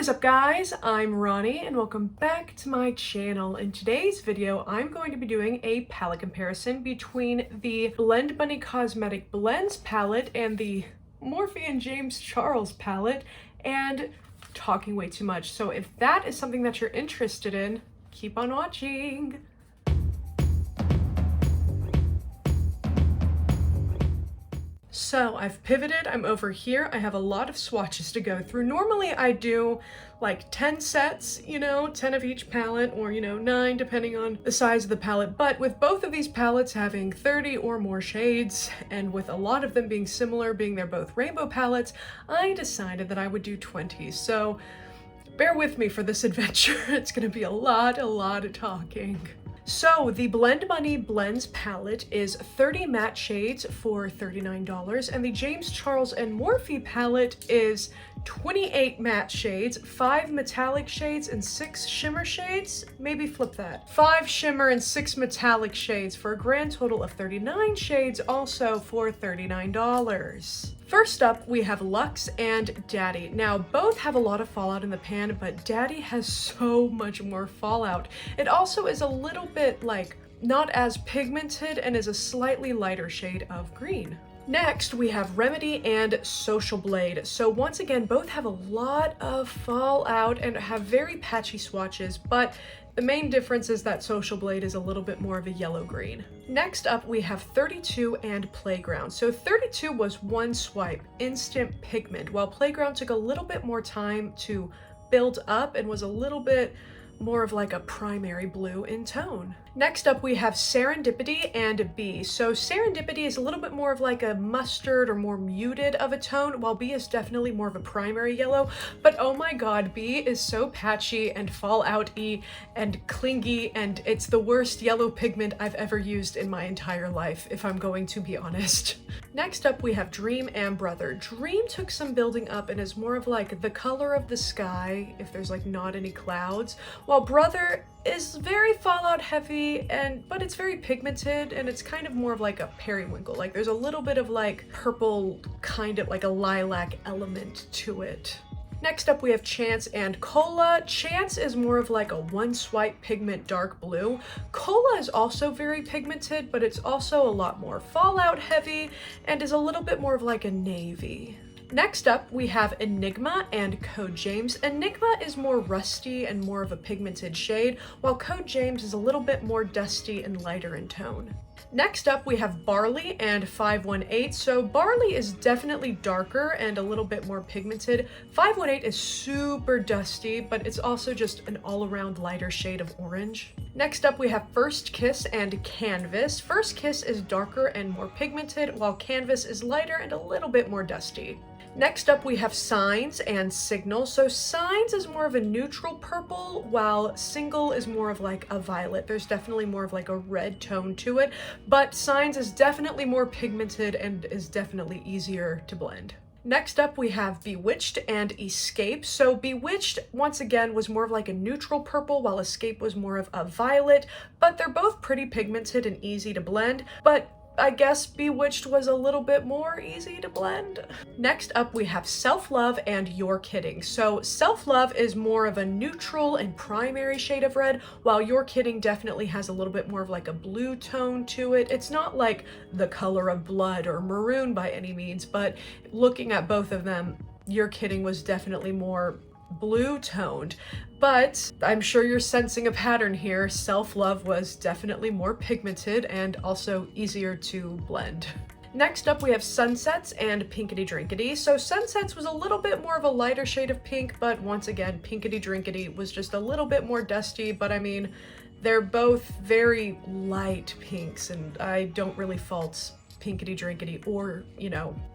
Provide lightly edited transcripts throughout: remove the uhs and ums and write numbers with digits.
What is up, guys? I'm Ronnie and welcome back to my channel. In today's video, I'm going to be doing a palette comparison between the Blend Bunny Cosmetic Blends palette and the Morphe and James Charles palette, and talking way too much. So if that is something that you're interested in, keep on watching. So I've pivoted, I'm over here. I have a lot of swatches to go through. Normally I do like 10 sets, 10 of each palette, or 9 depending on the size of the palette. But with both of these palettes having 30 or more shades, and with a lot of them being similar, being they're both rainbow palettes, I decided that I would do 20. So bear with me for this adventure. It's gonna be a lot of talking. So the Blend Bunny Blends palette is 30 matte shades for $39, and the James Charles and Morphe palette is 28 matte shades, 5 metallic shades, and 6 shimmer shades. Maybe flip that. 5 shimmer and 6 metallic shades for a grand total of 39 shades, also for $39. First up, we have Luxe and Daddy. Now, both have a lot of fallout in the pan, but Daddy has so much more fallout. It also is a little bit like not as pigmented and is a slightly lighter shade of green. Next, we have Remedy and Social Blade. So once again, both have a lot of fallout and have very patchy swatches, but the main difference is that Social Blade is a little bit more of a yellow-green. Next up, we have 32 and Playground. So 32 was one swipe, instant pigment, while Playground took a little bit more time to build up and was a little bit more of like a primary blue in tone. Next up, we have Serendipity and B. So Serendipity is a little bit more of like a mustard or more muted of a tone, while B is definitely more of a primary yellow. But oh my god, B is so patchy and fallout-y and clingy, and it's the worst yellow pigment I've ever used in my entire life, if I'm going to be honest. Next up, we have Dream and Brother. Dream took some building up and is more of like the color of the sky, if there's like not any clouds, while Brother is very fallout heavy, but it's very pigmented, and it's kind of more of like a periwinkle. Like there's a little bit of like purple, kind of like a lilac element to it. Next up, we have Chance and Cola. Chance is more of like a one swipe pigment dark blue. Cola is also very pigmented, but it's also a lot more fallout heavy and is a little bit more of like a navy. Next up, we have Enigma and Code James. Enigma is more rusty and more of a pigmented shade, while Code James is a little bit more dusty and lighter in tone. Next up, we have Barley and 518. So Barley is definitely darker and a little bit more pigmented. 518 is super dusty, but it's also just an all-around lighter shade of orange. Next up, we have First Kiss and Canvas. First Kiss is darker and more pigmented, while Canvas is lighter and a little bit more dusty. Next up, we have Signs and Signal. So Signs is more of a neutral purple, while Single is more of like a violet. There's definitely more of like a red tone to it, but Signs is definitely more pigmented and is definitely easier to blend. Next up, we have Bewitched and Escape. So Bewitched, once again, was more of like a neutral purple, while Escape was more of a violet, but they're both pretty pigmented and easy to blend, but I guess Bewitched was a little bit more easy to blend. Next up, we have Self-Love and You're Kidding. So Self-Love is more of a neutral and primary shade of red, while You're Kidding definitely has a little bit more of like a blue tone to it. It's not like the color of blood or maroon by any means, but looking at both of them, You're Kidding was definitely more blue toned, but I'm sure you're sensing a pattern here. Self-Love was definitely more pigmented and also easier to blend. Next up, we have Sunsets and Pinkity Drinkity. So Sunsets was a little bit more of a lighter shade of pink, but once again, Pinkity Drinkity was just a little bit more dusty, but I mean, they're both very light pinks, and I don't really fault Pinkity Drinkity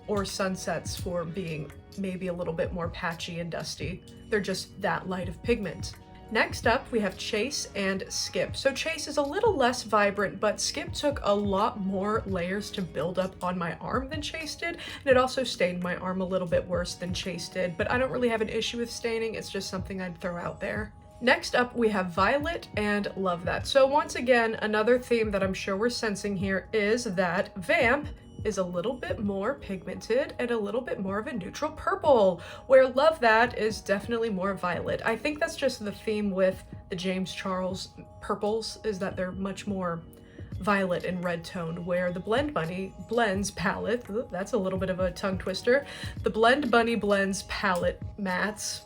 or Sunsets for being maybe a little bit more patchy and dusty. They're just that light of pigment. Next up, we have Chase and Skip. So Chase is a little less vibrant, but Skip took a lot more layers to build up on my arm than Chase did, and it also stained my arm a little bit worse than Chase did, but I don't really have an issue with staining. It's just something I'd throw out there. Next up, we have Violet and Love That. So once again, another theme that I'm sure we're sensing here is that Vamp is a little bit more pigmented and a little bit more of a neutral purple, where Love That is definitely more violet. I think that's just the theme with the James Charles purples, is that they're much more violet and red toned, where the Blend Bunny Blends palette, that's a little bit of a tongue twister, the Blend Bunny Blends palette mattes,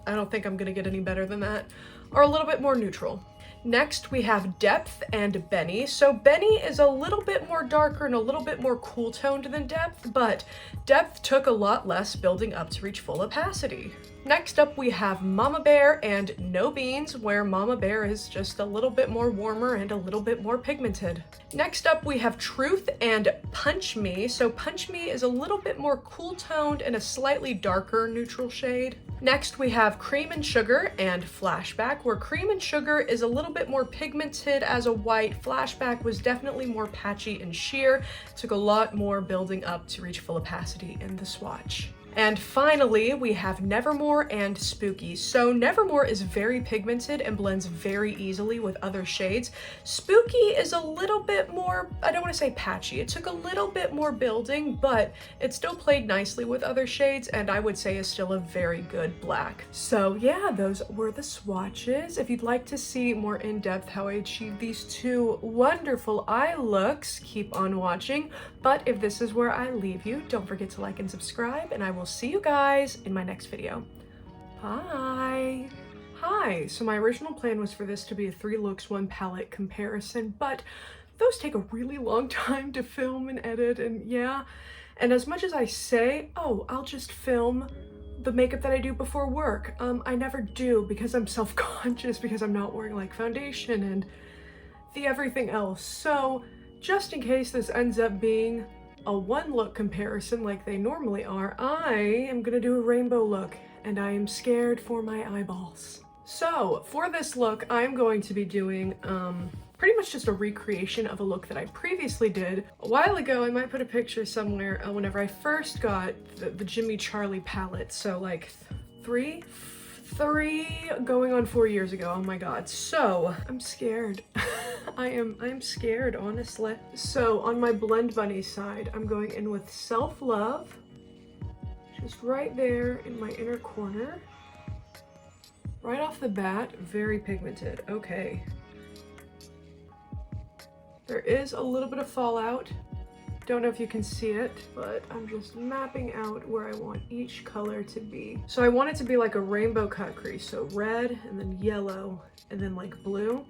I don't think I'm gonna get any better than that, are a little bit more neutral. Next, we have Depth and Benny. So Benny is a little bit more darker and a little bit more cool toned than Depth, but Depth took a lot less building up to reach full opacity. Next up, we have Mama Bear and No Beans, where Mama Bear is just a little bit more warmer and a little bit more pigmented. Next up, we have Truth and Punch Me. So Punch Me is a little bit more cool toned and a slightly darker neutral shade. Next, we have Cream and Sugar and Flashback, where Cream and Sugar is a little bit more pigmented as a white. Flashback was definitely more patchy and sheer. It took a lot more building up to reach full opacity in the swatch. And finally, we have Nevermore and Spooky. So Nevermore is very pigmented and blends very easily with other shades. Spooky is a little bit more, I don't want to say patchy. It took a little bit more building, but it still played nicely with other shades, and I would say is still a very good black. So yeah, those were the swatches. If you'd like to see more in depth how I achieved these two wonderful eye looks, keep on watching. But if this is where I leave you, don't forget to like and subscribe, and I will see you guys in my next video. Bye. Hi, so my original plan was for this to be a 3 looks, 1 palette comparison, but those take a really long time to film and edit, and yeah. And as much as I say, oh, I'll just film the makeup that I do before work, I never do, because I'm self-conscious, because I'm not wearing like foundation and the everything else. So just in case this ends up being a 1 look comparison like they normally are, I am gonna do a rainbow look, and I am scared for my eyeballs. So for this look, I'm going to be doing pretty much just a recreation of a look that I previously did a while ago. I might put a picture somewhere whenever I first got the Jimmy Charlie palette, so like three going on 4 years ago. Oh my god. So I'm scared. I'm scared, honestly. So on my Blend Bunny side, I'm going in with Self Love, just right there in my inner corner. Right off the bat, very pigmented. Okay. There is a little bit of fallout. Don't know if you can see it, but I'm just mapping out where I want each color to be. So I want it to be like a rainbow cut crease. So red, and then yellow, and then like blue.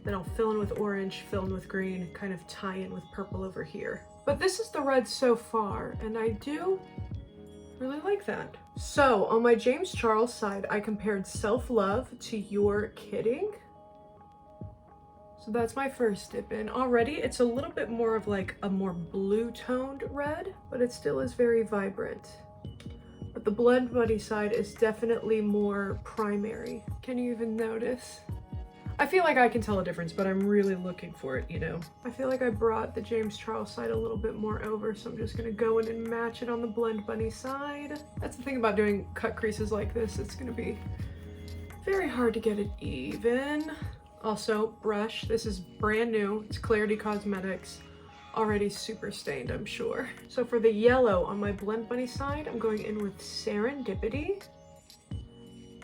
Then I'll fill in with orange, fill in with green, kind of tie in with purple over here. But this is the red so far, and I do really like that. So on my James Charles side, I compared Self Love to You're Kidding. So that's my first dip in. Already it's a little bit more of like a more blue toned red, but it still is very vibrant. But the Blend Bunny side is definitely more primary. Can you even notice? I feel like I can tell a difference, but I'm really looking for it, you know? I feel like I brought the James Charles side a little bit more over, so I'm just gonna go in and match it on the Blend Bunny side. That's the thing about doing cut creases like this. It's gonna be very hard to get it even. Also, brush. This is brand new. It's Clarity Cosmetics. Already super stained, I'm sure. So for the yellow on my Blend Bunny side, I'm going in with Serendipity.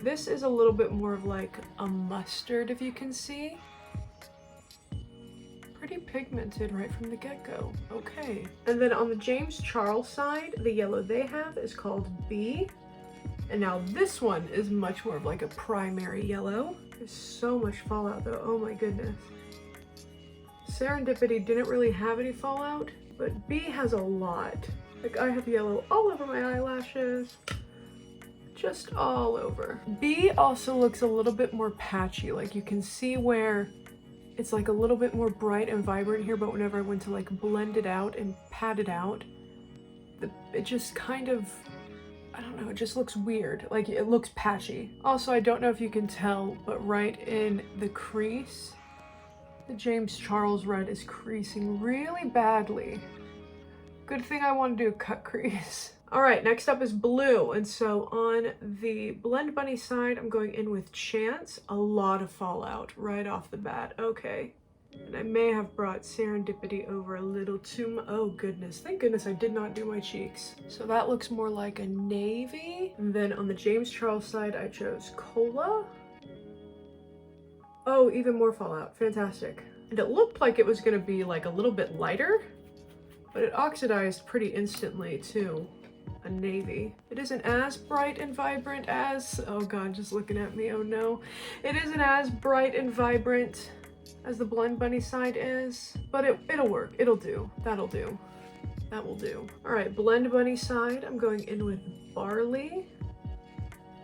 This is a little bit more of like a mustard, if you can see. Pretty pigmented right from the get-go. Okay. And then on the James Charles side, the yellow they have is called B. And now this one is much more of like a primary yellow. There's so much fallout though, oh my goodness. Serendipity didn't really have any fallout, but B has a lot. Like I have yellow all over my eyelashes. Just all over. B also looks a little bit more patchy. Like you can see where it's like a little bit more bright and vibrant here, but whenever I went to like blend it out and pat it out, it just kind of, I don't know, it just looks weird. Like it looks patchy. Also, I don't know if you can tell, but right in the crease, the James Charles red is creasing really badly. Good thing I want to do a cut crease. All right, next up is blue. And so on the Blend Bunny side, I'm going in with Chance. A lot of fallout right off the bat. Okay. And I may have brought Serendipity over a little too much. Oh goodness, thank goodness I did not do my cheeks. So that looks more like a navy. And then on the James Charles side, I chose Cola. Oh, even more fallout, fantastic. And it looked like it was gonna be like a little bit lighter, but it oxidized pretty instantly too. A navy. It isn't as bright and vibrant as, oh god, just looking at me, oh no. It isn't as bright and vibrant as the Blend Bunny side is, but it'll work, it'll do, that'll do. That will do. All right, Blend Bunny side, I'm going in with Barley.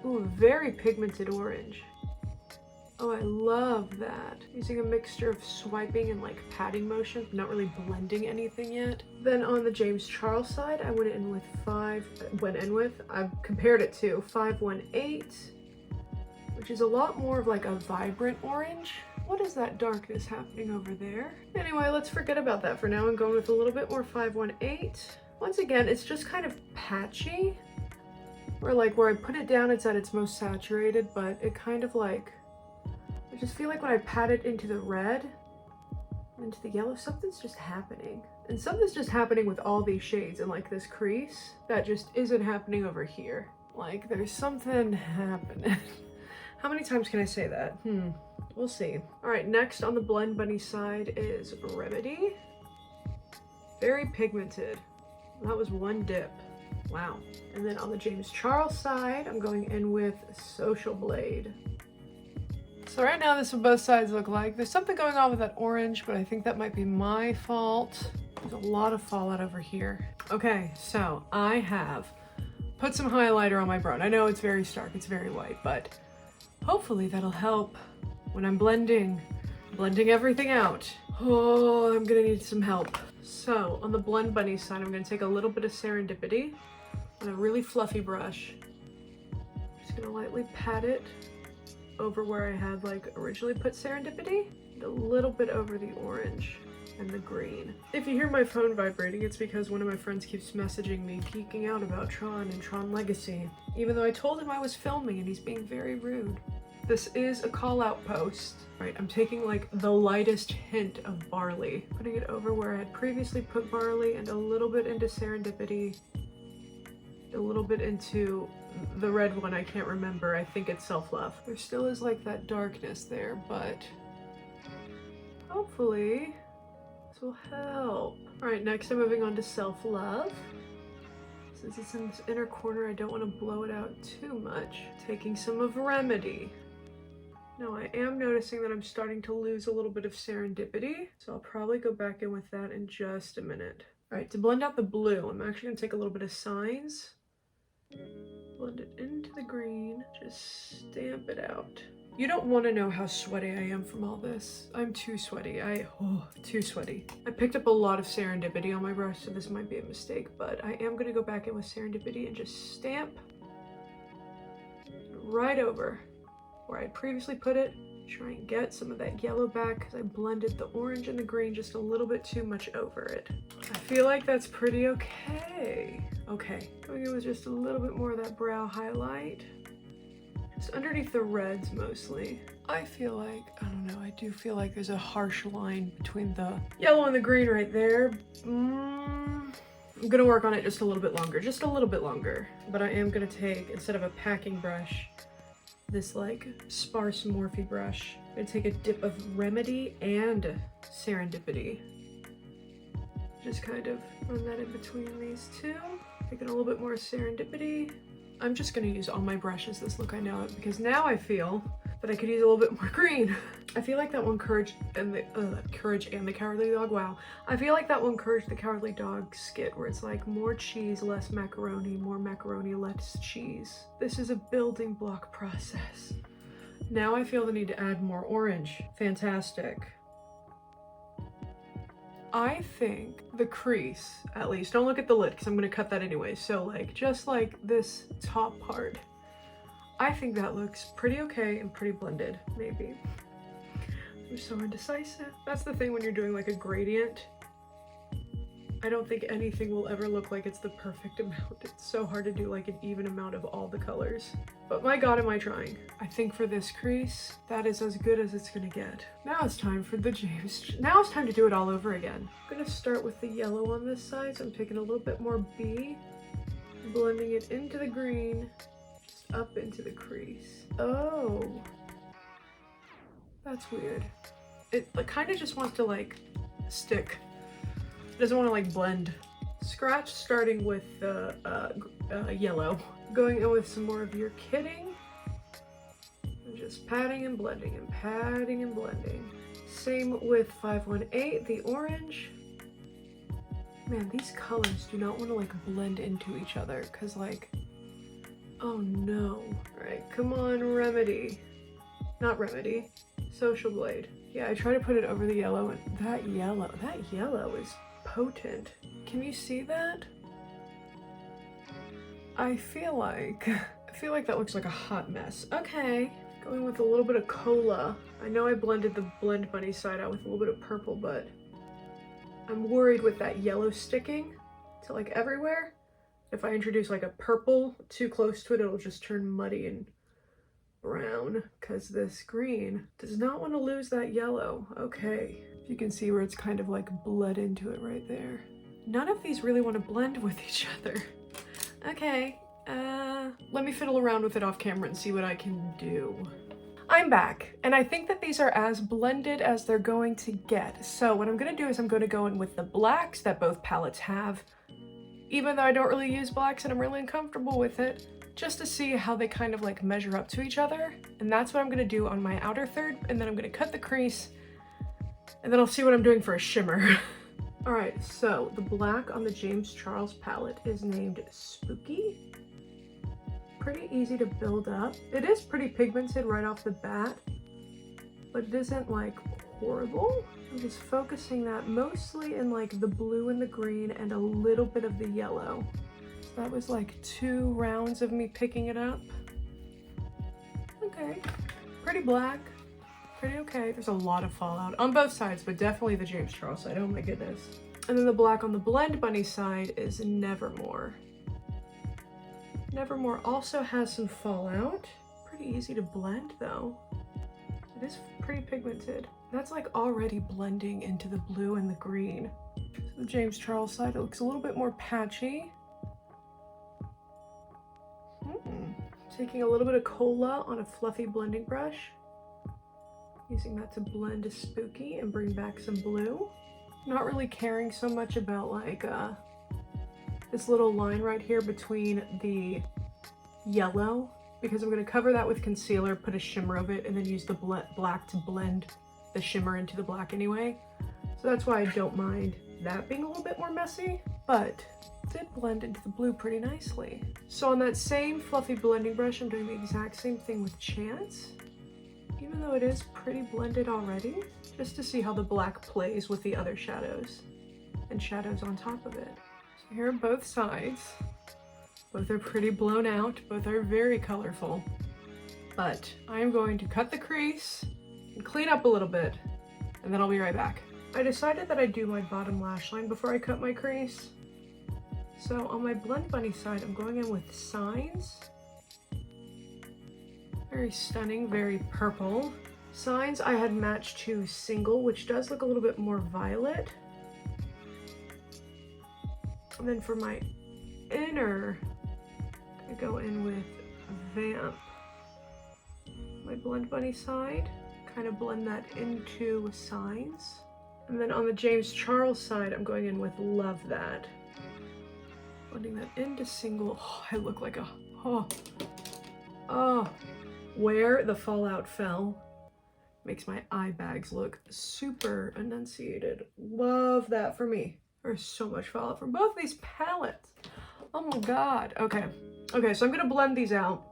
Ooh, very pigmented orange. Oh, I love that. Using a mixture of swiping and like patting motion, not really blending anything yet. Then on the James Charles side, I went in with I've compared it to 518, which is a lot more of like a vibrant orange. What is that darkness happening over there? Anyway, let's forget about that for now and go with a little bit more 518. Once again, it's just kind of patchy, where I put it down, it's at its most saturated, but it kind of like, I just feel like when I pat it into the red, into the yellow, something's just happening. And something's just happening with all these shades and like this crease that just isn't happening over here. Like there's something happening. How many times can I say that? We'll see. All right, next on the Blend Bunny side is Remedy. Very pigmented. That was one dip. Wow. And then on the James Charles side, I'm going in with Social Blade. So right now this is what both sides look like. There's something going on with that orange, but I think that might be my fault. There's a lot of fallout over here. Okay, so I have put some highlighter on my brow. I know it's very stark, it's very white, but hopefully that'll help when I'm blending everything out. Oh, I'm gonna need some help. So on the Blend Bunny side, I'm gonna take a little bit of Serendipity on a really fluffy brush. Just gonna lightly pat it over where I had like originally put Serendipity, and a little bit over the orange and the green. If you hear my phone vibrating, it's because one of my friends keeps messaging me, geeking out about Tron and Tron Legacy, even though I told him I was filming and he's being very rude. This is a call out post. Right, I'm taking like the lightest hint of Barley, putting it over where I had previously put Barley, and a little bit into Serendipity, a little bit into the red one I can't remember. I think it's Self-Love. There still is like that darkness there, but hopefully this will help. All right, next I'm moving on to Self-Love. Since it's in this inner corner, I don't want to blow it out too much. Taking some of Remedy. Now I am noticing that I'm starting to lose a little bit of Serendipity, so I'll probably go back in with that in just a minute. All right, to blend out the blue, I'm actually gonna take a little bit of Signs, blend it into the green, just stamp it out. You don't want to know how sweaty I am from all this. I'm too sweaty. Too sweaty. I picked up a lot of Serendipity on my brush, so this might be a mistake, but I am gonna go back in with Serendipity and just stamp right over where I previously put it. Try and get some of that yellow back because I blended the orange and the green just a little bit too much over it. I feel like that's pretty okay. Okay, going in with just a little bit more of that brow highlight. Just underneath the reds mostly. I feel like, I don't know, I do feel like there's a harsh line between the yellow and the green right there. I'm gonna work on it just a little bit longer, But I am gonna take, instead of a packing brush, this like sparse Morphe brush. I'm gonna take a dip of Remedy and Serendipity. Just kind of run that in between these two. Taking a little bit more Serendipity. I'm just gonna use all my brushes this look, I know it, because now I feel that I could use a little bit more green. I feel like that one Courage and the Cowardly Dog, wow. I feel like that one Courage the Cowardly Dog skit where it's like more cheese, less macaroni, more macaroni, less cheese. This is a building block process. Now I feel the need to add more orange. Fantastic. I think the crease, at least, don't look at the lid because I'm gonna cut that anyway. So like, just like this top part, I think that looks pretty okay and pretty blended, maybe. I'm so indecisive. That's the thing when you're doing like a gradient. I don't think anything will ever look like it's the perfect amount. It's so hard to do like an even amount of all the colors. But my god, am I trying. I think for this crease, that is as good as it's gonna get. Now it's time for the James. Now it's time to do it all over again. I'm gonna start with the yellow on this side, so I'm taking a little bit more B, blending it into the green, just up into the crease. Oh, that's weird. It kind of just wants to like stick. It doesn't want to like blend. Scratch starting with the yellow. Going in with some more of Your Kidding. And just patting and blending and patting and blending. Same with 518, the orange. Man, these colors do not want to like blend into each other because like, oh no. All right, come on, Remedy. Not Remedy, Social Blade. Yeah, I try to put it over the yellow and that yellow is potent. Can you see that? I feel like that looks like a hot mess. Okay, going with a little bit of cola. I know I blended the Blend Bunny side out with a little bit of purple, but I'm worried with that yellow sticking to like everywhere. If I introduce like a purple too close to it, it'll just turn muddy and brown because this green does not want to lose that yellow. Okay, you can see where it's kind of like bled into it right there. None of these really want to blend with each other. Okay, let me fiddle around with it off camera and see what I can do. I'm back, and I think that these are as blended as they're going to get. So what I'm going to do is I'm going to go in with the blacks that both palettes have, even though I don't really use blacks and I'm really uncomfortable with it, just to see how they kind of like measure up to each other. And that's what I'm going to do on my outer third, and then I'm going to cut the crease, and then I'll see what I'm doing for a shimmer. All right, so the black on the James Charles palette is named Spooky. Pretty easy to build up. It is pretty pigmented right off the bat, but it isn't like horrible. I'm just focusing that mostly in like the blue and the green and a little bit of the yellow. So that was like 2 rounds of me picking it up. Okay, pretty black. Pretty okay. There's a lot of fallout on both sides, but definitely the James Charles side. Oh my goodness. And then the black on the Blend Bunny side is Nevermore. Nevermore also has some fallout. Pretty easy to blend though. It is pretty pigmented. That's like already blending into the blue and the green. So the James Charles side, it looks a little bit more patchy. Taking a little bit of cola on a fluffy blending brush. Using that to blend a Spooky and bring back some blue. Not really caring so much about like this little line right here between the yellow, because I'm going to cover that with concealer, put a shimmer of it, and then use the black to blend the shimmer into the black anyway. So that's why I don't mind that being a little bit more messy, but it did blend into the blue pretty nicely. So on that same fluffy blending brush, I'm doing the exact same thing with Chance. Even though it is pretty blended already, just to see how the black plays with the other shadows and shadows on top of it. So here are both sides. Both are pretty blown out, both are very colorful. But I am going to cut the crease and clean up a little bit, and then I'll be right back. I decided that I'd do my bottom lash line before I cut my crease. So on my Blend Bunny side, I'm going in with Signs. Very stunning, very purple. Signs I had matched to Single, which does look a little bit more violet. And then for my inner, I go in with Vamp. My Blend Bunny side, kind of blend that into Signs. And then on the James Charles side, I'm going in with Love That. Blending that into Single. Oh, I look like a, oh. Where the fallout fell makes my eye bags look super enunciated. Love that for me. There's so much fallout from both these palettes. Oh my god. Okay, so I'm gonna blend these out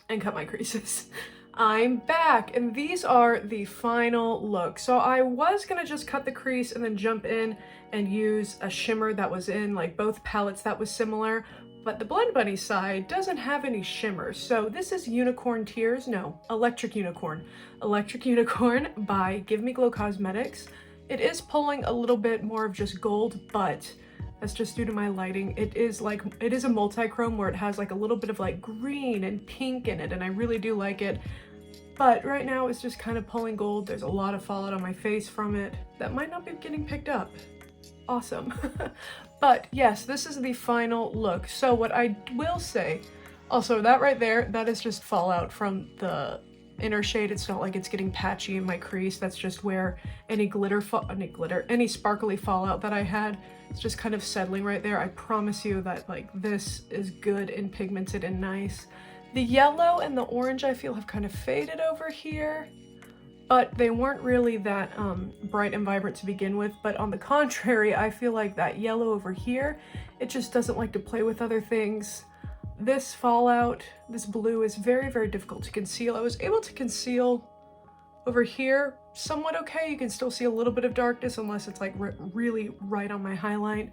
and cut my creases. I'm back, and these are the final look. So I was gonna just cut the crease and then jump in and use a shimmer that was in like both palettes that was similar, but the Blend Bunny side doesn't have any shimmer. So this is Unicorn Tears, no, Electric Unicorn. Electric Unicorn by Give Me Glow Cosmetics. It is pulling a little bit more of just gold, but That's just due to my lighting. It is a multi-chrome where it has like a little bit of like green and pink in it, and I really do like it. But right now it's just kind of pulling gold. There's a lot of fallout on my face from it that might not be getting picked up. Awesome. But yes, this is the final look. So what I will say, also that right there, that is just fallout from the inner shade. It's not like it's getting patchy in my crease. That's just where any sparkly fallout that I had, it's just kind of settling right there. I promise you that like this is good and pigmented and nice. The yellow and the orange I feel have kind of faded over here, but they weren't really that bright and vibrant to begin with. But on the contrary, I feel like that yellow over here, it just doesn't like to play with other things. This fallout, this blue is very, very difficult to conceal. I was able to conceal over here somewhat okay. You can still see a little bit of darkness unless it's like really right on my highlight.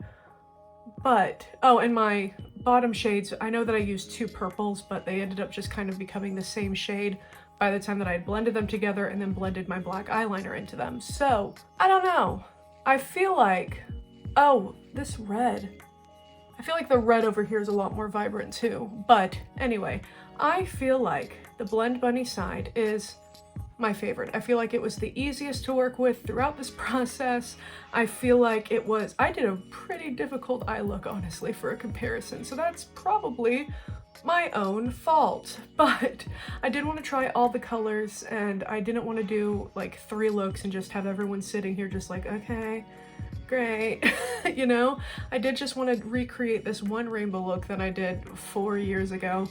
But, oh, and my bottom shades, I know that I used 2 purples, but they ended up just kind of becoming the same shade by the time that I had blended them together and then blended my black eyeliner into them. So, I don't know. I feel like, oh, this red. I feel like the red over here is a lot more vibrant too. But anyway, I feel like the Blend Bunny side is my favorite. I feel like it was the easiest to work with throughout this process. I feel like I did a pretty difficult eye look, honestly, for a comparison. So that's probably my own fault. But I did want to try all the colors, and I didn't want to do like 3 looks and just have everyone sitting here just like, okay, great. You know, I did just want to recreate this one rainbow look that I did 4 years ago,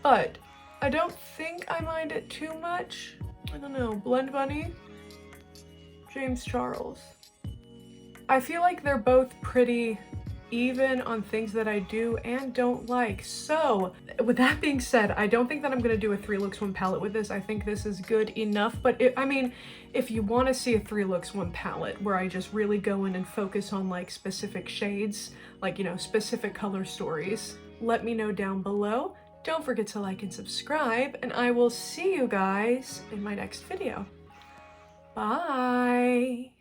but I don't think I mind it too much. I don't know, Blend Bunny, James Charles. I feel like they're both pretty even on things that I do and don't like. So with that being said, I don't think that I'm gonna do a 3 looks 1 palette with this. I think this is good enough, but I mean, if you want to see a 3 looks 1 palette where I just really go in and focus on like specific shades, like, you know, specific color stories, let me know down below. Don't forget to like and subscribe, and I will see you guys in my next video. Bye!